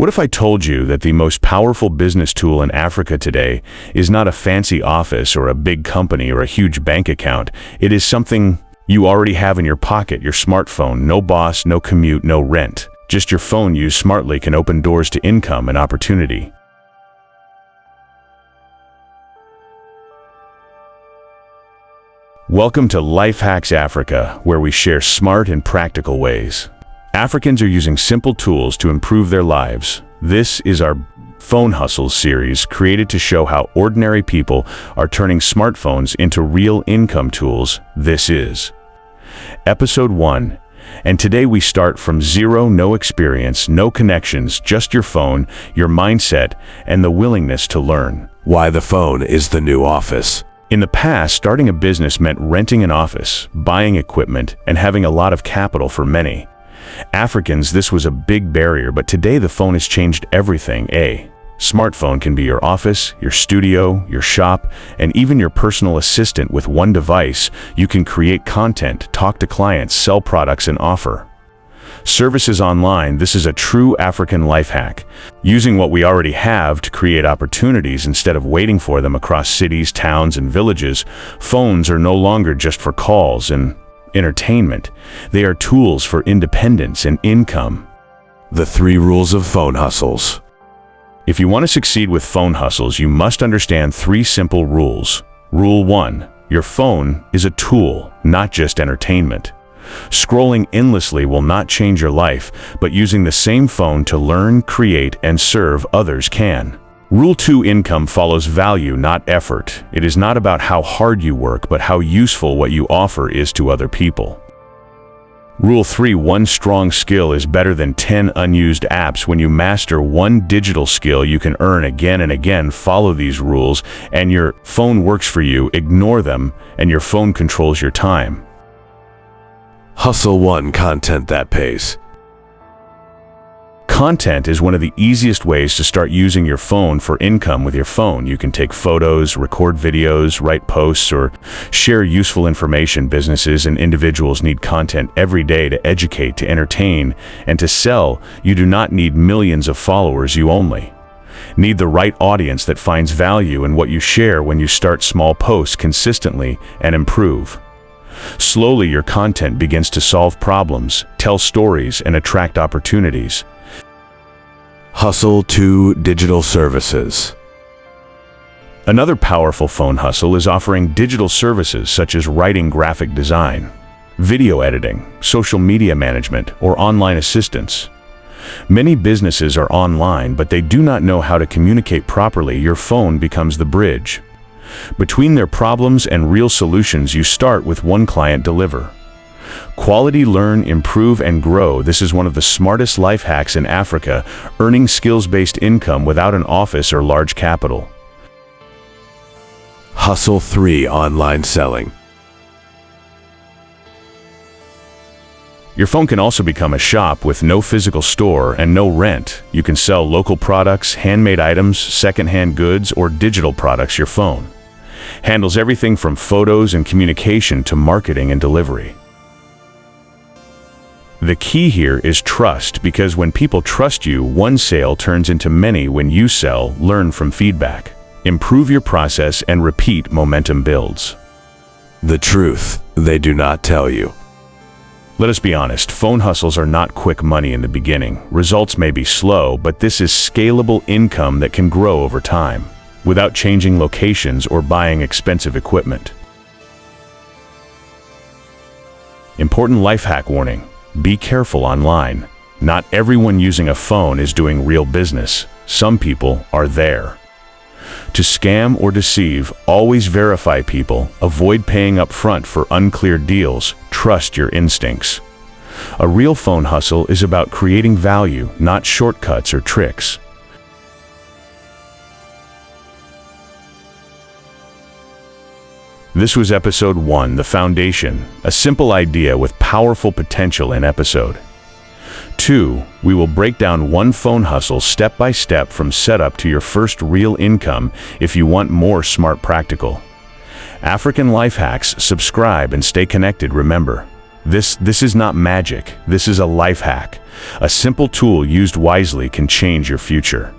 What if I told you that the most powerful business tool in Africa today is not a fancy office or a big company or a huge bank account? It is something you already have in your pocket, your smartphone. No boss, no commute, no rent. Just your phone used smartly can open doors to income and opportunity. Welcome to Lifehacks Africa, where we share smart and practical ways. Africans are using simple tools to improve their lives. This is our Phone Hustles series, created to show how ordinary people are turning smartphones into real income tools. This is Episode 1. And today we start from zero, no experience, no connections, just your phone, your mindset, and the willingness to learn. Why the phone is the new office. In the past, starting a business meant renting an office, buying equipment, and having a lot of capital. For many Africans, this was a big barrier, but today the phone has changed everything. A smartphone can be your office, your studio, your shop, and even your personal assistant. With one device, you can create content, talk to clients, sell products, and offer services online. This is a true African life hack, using what we already have to create opportunities instead of waiting for them across cities, towns, and villages. Phones are no longer just for calls and entertainment. They are tools for independence and income. The 3 rules of phone hustles. If you want to succeed with phone hustles, you must understand 3 simple rules. Rule 1. Your phone is a tool, not just entertainment. Scrolling endlessly will not change your life, but using the same phone to learn, create, and serve others can. Rule 2. Income follows value, not effort. It is not about how hard you work, but how useful what you offer is to other people. Rule 3. One strong skill is better than 10 unused apps. When you master one digital skill, you can earn again and again. Follow these rules, and your phone works for you. Ignore them, and your phone controls your time. Hustle 1. Content that pays. Content is one of the easiest ways to start using your phone for income. With your phone, you can take photos, record videos, write posts, or share useful information. Businesses and individuals need content every day to educate, to entertain, and to sell. You do not need millions of followers. You only need the right audience that finds value in what you share. When you start small posts consistently and improve, slowly your content begins to solve problems, tell stories, and attract opportunities. Hustle 2. Digital services. Another powerful phone hustle is offering digital services such as writing, graphic design, video editing, social media management, or online assistance. Many businesses are online, but they do not know how to communicate properly. Your phone becomes the bridge between their problems and real solutions. You start with one client, deliver quality, learn, improve, and grow. This is one of the smartest life hacks in Africa, earning skills-based income without an office or large capital. Hustle 3. Online selling. Your phone can also become a shop with no physical store and no rent. You can sell local products, handmade items, secondhand goods, or digital products. Your phone handles everything from photos and communication to marketing and delivery. The key here is trust, because when people trust you, one sale turns into many. When you sell, learn from feedback, improve your process, and repeat. Momentum builds. The truth they do not tell you. Let us be honest, phone hustles are not quick money in the beginning. Results may be slow, but this is scalable income that can grow over time, without changing locations or buying expensive equipment. Important life hack warning. Be careful online. Not everyone using a phone is doing real business. Some people are there to scam or deceive. Always verify people. Avoid paying up front for unclear deals. Trust your instincts. A real phone hustle is about creating value, not shortcuts or tricks. This was Episode 1, The Foundation, a simple idea with powerful potential. In Episode 2, we will break down one phone hustle step by step from setup to your first real income. If you want more smart, practical African life hacks, subscribe and stay connected. Remember, This is not magic. This is a life hack. A simple tool used wisely can change your future.